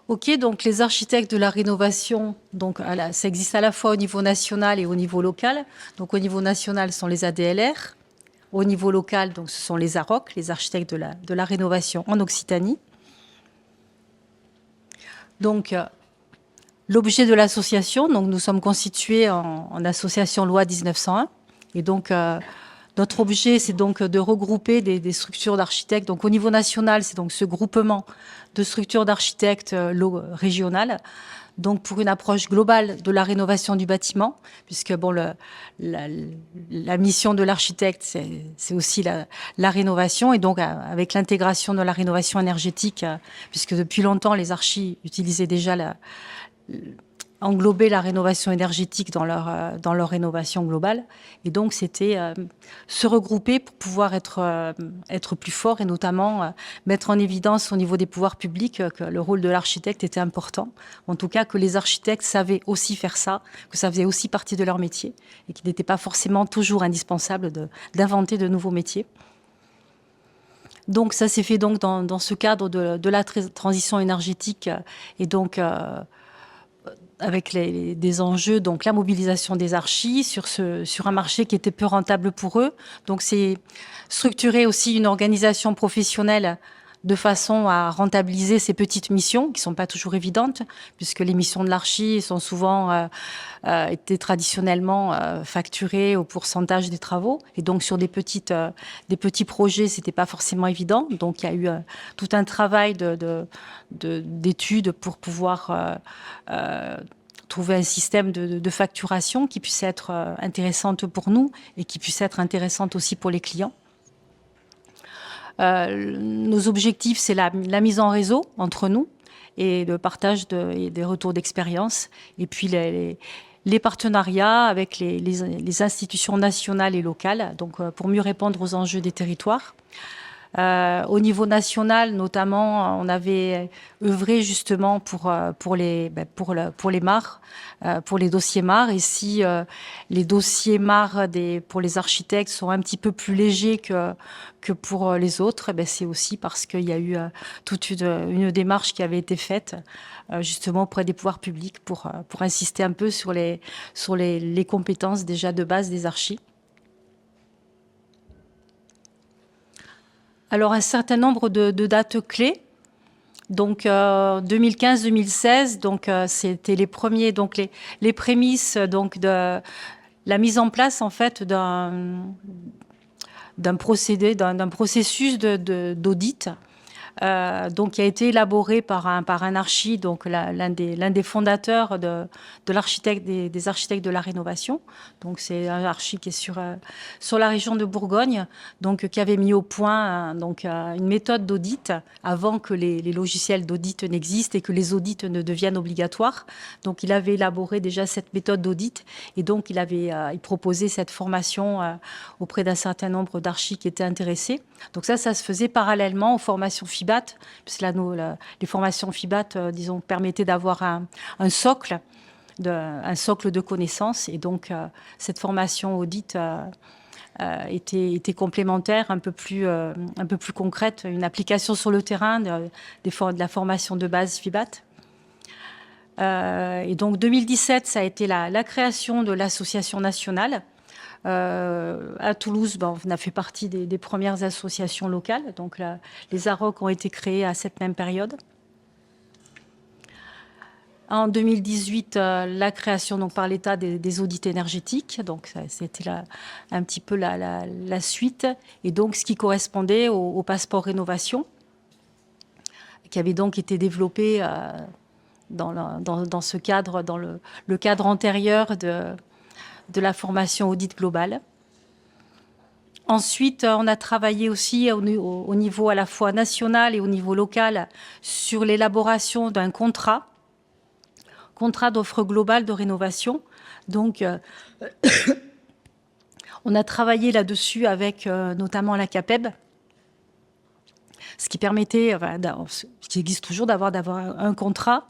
Ok, donc les architectes de la rénovation, donc ça existe à la fois au niveau national et au niveau local. Donc au niveau national, ce sont les ADLR. Au niveau local, donc ce sont les AROC, les architectes de la rénovation en Occitanie. Donc l'objet de l'association, donc nous sommes constitués en association loi 1901. Et donc notre objet, c'est donc de regrouper des structures d'architectes. Donc au niveau national, c'est donc ce groupement de structures d'architectes régionales. Donc pour une approche globale de la rénovation du bâtiment, puisque bon, la mission de l'architecte, c'est aussi la rénovation, et donc avec l'intégration de la rénovation énergétique, puisque depuis longtemps les archis utilisaient déjà englober la rénovation énergétique dans leur rénovation globale. Et donc, c'était se regrouper pour pouvoir être plus fort et notamment mettre en évidence au niveau des pouvoirs publics que le rôle de l'architecte était important. En tout cas, que les architectes savaient aussi faire ça, que ça faisait aussi partie de leur métier et qu'il n'était pas forcément toujours indispensable d'inventer de nouveaux métiers. Donc, ça s'est fait donc dans ce cadre de la transition énergétique et donc avec des enjeux, donc la mobilisation des archis sur un marché qui était peu rentable pour eux. Donc c'est structurer aussi une organisation professionnelle de façon à rentabiliser ces petites missions qui sont pas toujours évidentes, puisque les missions de l'archi sont souvent étaient traditionnellement facturées au pourcentage des travaux, et donc sur des petits projets, c'était pas forcément évident. Donc il y a eu tout un travail d'études pour pouvoir trouver un système de facturation qui puisse être intéressante pour nous et qui puisse être intéressante aussi pour les clients. Nos objectifs, c'est la mise en réseau entre nous et le partage et des retours d'expérience. Et puis les partenariats avec les institutions nationales et locales, donc pour mieux répondre aux enjeux des territoires. Au niveau national, notamment, on avait œuvré justement pour les MAR, pour les dossiers MAR. Et si les dossiers MAR pour les architectes sont un petit peu plus légers que pour les autres, c'est aussi parce qu'il y a eu toute une démarche qui avait été faite justement auprès des pouvoirs publics pour insister un peu sur les compétences déjà de base des archis. Alors, un certain nombre de dates clés. Donc, 2015-2016, donc c'était les premiers, donc les prémices donc de la mise en place en fait d'un procédé, d'un processus d'audit. Donc, qui a été élaboré par un archi, donc l'un des fondateurs de l'architecte des architectes de la rénovation. Donc c'est un archi qui est sur la région de Bourgogne, donc qui avait mis au point donc une méthode d'audit avant que les logiciels d'audit n'existent et que les audits ne deviennent obligatoires. Donc il avait élaboré déjà cette méthode d'audit et donc il proposait cette formation auprès d'un certain nombre d'archis qui étaient intéressés. Donc ça se faisait parallèlement aux formations FIBAT, puisque les formations FIBAT, disons, permettaient d'avoir un socle de connaissances. Et donc, cette formation audit était complémentaire, un peu plus concrète, une application sur le terrain de la formation de base FIBAT. Et donc, 2017, ça a été la création de l'association nationale. À Toulouse, on a fait partie des premières associations locales. Donc, les AROC ont été créés à cette même période. En 2018, la création donc, par l'État des audits énergétiques. Donc, c'était un petit peu la suite. Et donc, ce qui correspondait au passeport rénovation, qui avait donc été développé dans ce cadre, dans le cadre antérieur de la formation audit globale. Ensuite, on a travaillé aussi au niveau à la fois national et au niveau local sur l'élaboration d'un contrat d'offre globale de rénovation. Donc, on a travaillé là-dessus avec notamment la CAPEB, ce qui permettait, ce qui existe toujours, d'avoir un contrat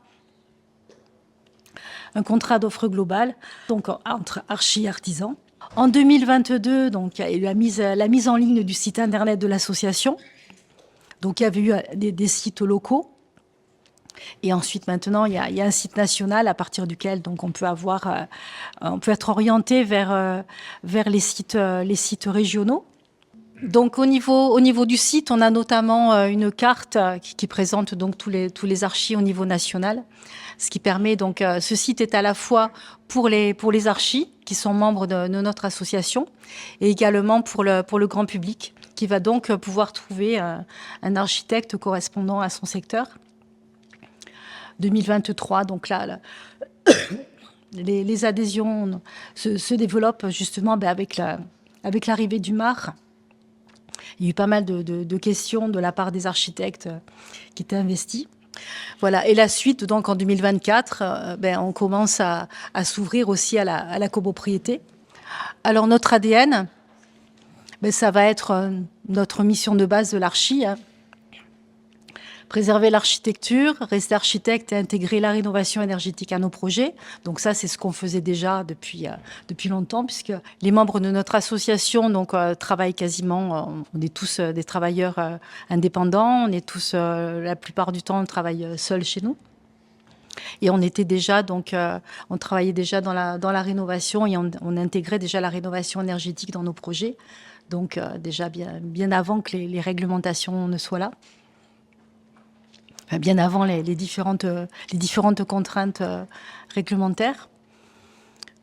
d'offre globale, donc entre archi et artisans. En 2022, donc, il y a eu la mise en ligne du site internet de l'association. Donc, il y avait eu des sites locaux. Et ensuite, maintenant, il y a un site national à partir duquel donc, on peut être orienté vers les sites régionaux. Donc au niveau du site, on a notamment une carte qui présente donc tous les archis au niveau national, ce qui permet donc ce site est à la fois pour les archis qui sont membres de notre association et également pour le grand public qui va donc pouvoir trouver un architecte correspondant à son secteur. 2023, donc là les adhésions se développent justement avec l'arrivée du MAR. Il y a eu pas mal de questions de la part des architectes qui étaient investis. Voilà. Et la suite, donc en 2024, on commence à s'ouvrir aussi à la copropriété. Alors notre ADN, ça va être notre mission de base de l'archi. Préserver l'architecture, rester architecte et intégrer la rénovation énergétique à nos projets. Donc ça, c'est ce qu'on faisait déjà depuis longtemps, puisque les membres de notre association travaillent quasiment, on est tous des travailleurs indépendants, on est tous, la plupart du temps, on travaille seuls chez nous. Et on était déjà, on travaillait déjà dans la rénovation et on intégrait déjà la rénovation énergétique dans nos projets. Donc déjà bien avant que les réglementations ne soient là. Bien avant les différentes contraintes réglementaires.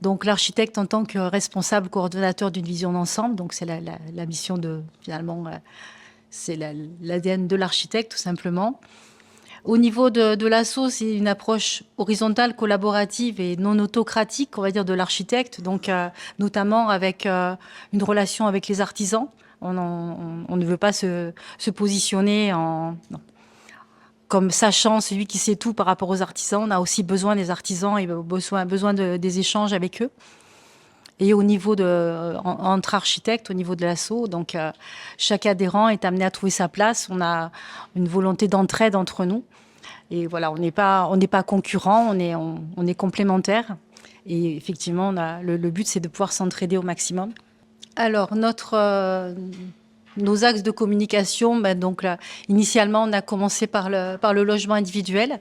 Donc l'architecte en tant que responsable coordonnateur d'une vision d'ensemble, donc c'est la mission finalement, c'est l'ADN de l'architecte tout simplement. Au niveau de l'asso, c'est une approche horizontale, collaborative et non autocratique, on va dire, de l'architecte, donc notamment avec une relation avec les artisans. On ne veut pas se positionner comme sachant celui qui sait tout par rapport aux artisans. On a aussi besoin des artisans et besoin des échanges avec eux. Et au niveau entre architectes, au niveau de l'asso, donc chaque adhérent est amené à trouver sa place. On a une volonté d'entraide entre nous. Et voilà, on n'est pas concurrents, on est complémentaires. Et effectivement, le but, c'est de pouvoir s'entraider au maximum. Alors, nos axes de communication, initialement, on a commencé par le logement individuel.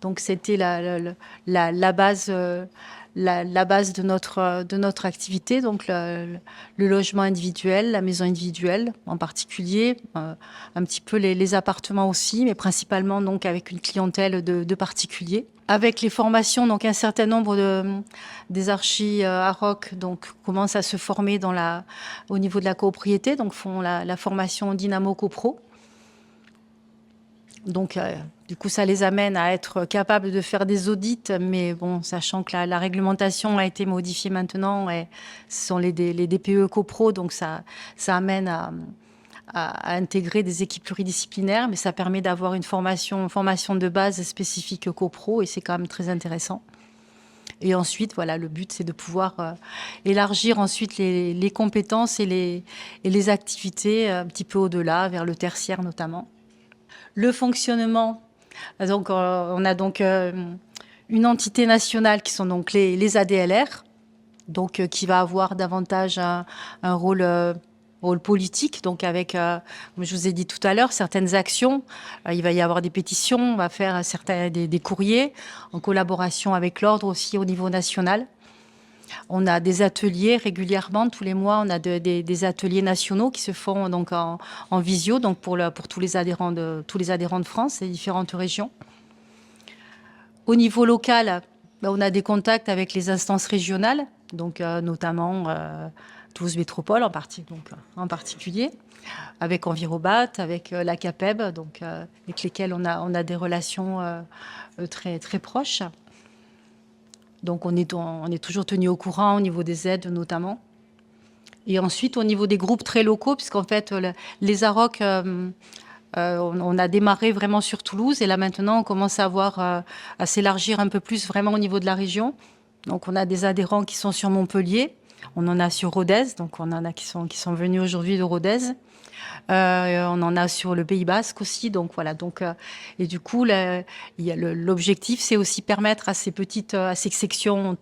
Donc, c'était la base de notre activité. Donc, le logement individuel, la maison individuelle en particulier, un petit peu les appartements aussi, mais principalement donc avec une clientèle de particuliers. Avec les formations, donc un certain nombre des archis AROC commencent à se former au niveau de la copropriété, donc font la formation Dynamo CoPro. Donc, du coup, ça les amène à être capables de faire des audits, mais bon, sachant que la réglementation a été modifiée maintenant, et ce sont les DPE CoPro, donc ça amène à intégrer des équipes pluridisciplinaires, mais ça permet d'avoir une formation de base spécifique CoPro, et c'est quand même très intéressant. Et ensuite, voilà, le but, c'est de pouvoir élargir ensuite les compétences et les activités un petit peu au-delà, vers le tertiaire notamment. Le fonctionnement, donc on a donc une entité nationale qui sont donc les ADLR, donc qui va avoir davantage un rôle politique, donc avec, comme je vous ai dit tout à l'heure, certaines actions. Il va y avoir des pétitions, on va faire des courriers en collaboration avec l'ordre aussi au niveau national. On a des ateliers régulièrement, tous les mois, on a des ateliers nationaux qui se font donc en visio, donc pour tous les adhérents de France et différentes régions. Au niveau local, on a des contacts avec les instances régionales, donc notamment Toulouse Métropole en particulier, avec Envirobat, avec la CAPEB, donc avec lesquels on a des relations très très proches. Donc on est toujours tenu au courant au niveau des aides notamment. Et ensuite au niveau des groupes très locaux, puisqu'en fait les AROC, on a démarré vraiment sur Toulouse et là maintenant on commence à s'élargir un peu plus vraiment au niveau de la région. Donc on a des adhérents qui sont sur Montpellier, on en a sur Rodez, donc on en a qui sont venus aujourd'hui de Rodez. On en a sur le Pays Basque aussi. Donc voilà. Donc, et du coup, l'objectif, c'est aussi permettre à à ces sections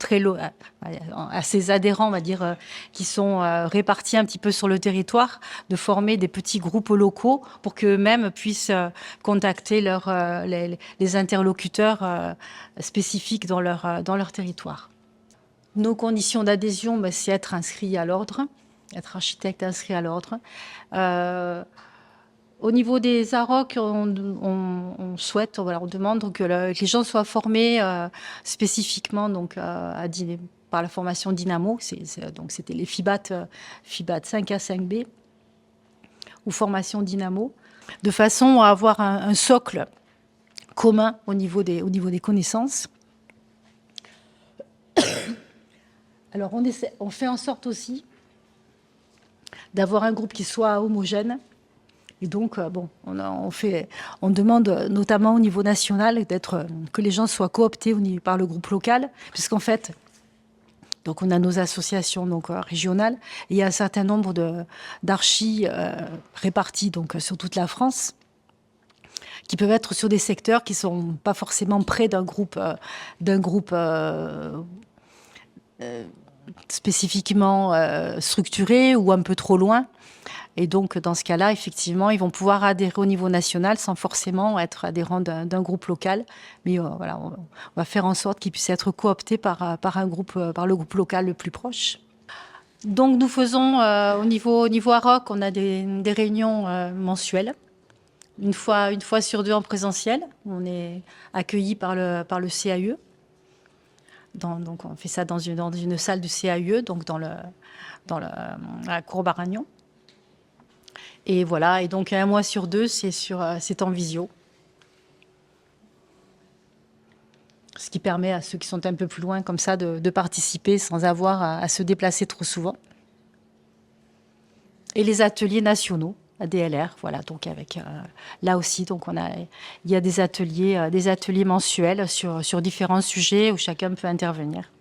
à ces adhérents, on va dire, qui sont répartis un petit peu sur le territoire, de former des petits groupes locaux pour qu'eux-mêmes puissent contacter les interlocuteurs spécifiques dans leur territoire. Nos conditions d'adhésion, ben, c'est être inscrit à l'ordre, être architecte inscrit à l'ordre. Au niveau des AROC, on souhaite, voilà, on demande que les gens soient formés spécifiquement donc, par la formation Dynamo. Donc c'était les FIBAT 5A, 5B ou formation Dynamo, de façon à avoir un socle commun au niveau des connaissances. Alors on fait en sorte aussi d'avoir un groupe qui soit homogène. Et donc, bon, on demande notamment au niveau national que les gens soient cooptés par le groupe local, puisqu'en fait, donc on a nos associations donc régionales, et il y a un certain nombre d'archis répartis donc sur toute la France, qui peuvent être sur des secteurs qui sont pas forcément près d'un groupe spécifiquement structuré ou un peu trop loin. Et donc, dans ce cas-là, effectivement, ils vont pouvoir adhérer au niveau national sans forcément être adhérents d'un groupe local. Mais voilà, on va faire en sorte qu'ils puissent être cooptés par le groupe local le plus proche. Donc, nous faisons, au niveau AROC, on a des réunions mensuelles. Une fois sur deux en présentiel. On est accueillis par le CAUE. Donc, on fait ça dans une salle du CAUE, donc à la Cour-Baragnon. Et voilà, et donc un mois sur deux, c'est en visio. Ce qui permet à ceux qui sont un peu plus loin comme ça de participer sans avoir à se déplacer trop souvent. Et les ateliers nationaux, ADLR, voilà, donc avec là aussi, donc il y a des ateliers mensuels sur différents sujets où chacun peut intervenir.